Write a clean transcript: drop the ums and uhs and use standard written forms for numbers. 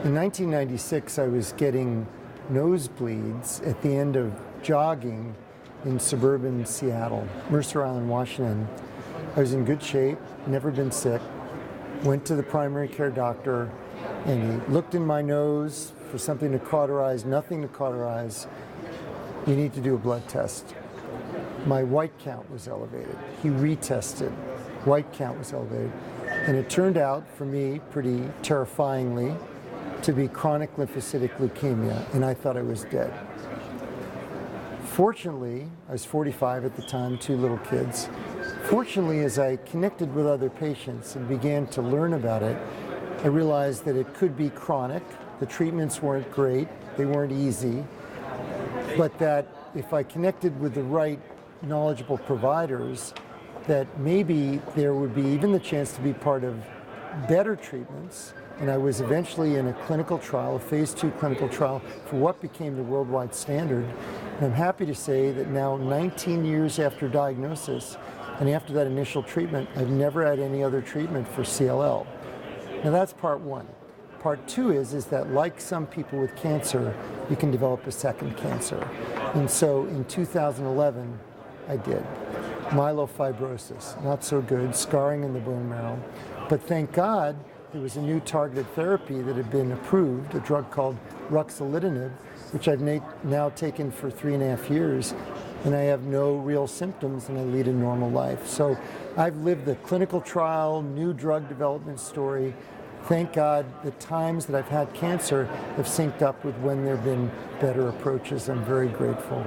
In 1996, I was getting nosebleeds at the end of jogging in suburban Seattle, Mercer Island, Washington. I was in good shape, never been sick, went to the primary care doctor, and he looked in my nose for something to cauterize, nothing to cauterize. You need to do a blood test. My white count was elevated. He retested. White count was elevated. And it turned out, for me, pretty terrifyingly, to be chronic lymphocytic leukemia, and I thought I was dead. Fortunately, I was 45 at the time, 2 little kids. Fortunately, as I connected with other patients and began to learn about it, I realized that it could be chronic. The treatments weren't great, they weren't easy, but that if I connected with the right knowledgeable providers, that maybe there would be even the chance to be part of better treatments. And I was eventually in a clinical trial, a phase 2 clinical trial for what became the worldwide standard. And I'm happy to say that now, 19 years after diagnosis, and after that initial treatment, I've never had any other treatment for CLL. Now that's part 1. Part 2 is that like some people with cancer, you can develop a second cancer. And so in 2011, I did. Myelofibrosis, not so good, scarring in the bone marrow. But thank God, there was a new targeted therapy that had been approved, a drug called ruxolitinib, which I've now taken for 3.5 years, and I have no real symptoms and I lead a normal life. So I've lived the clinical trial, new drug development story. Thank God the times that I've had cancer have synced up with when there have been better approaches. I'm very grateful.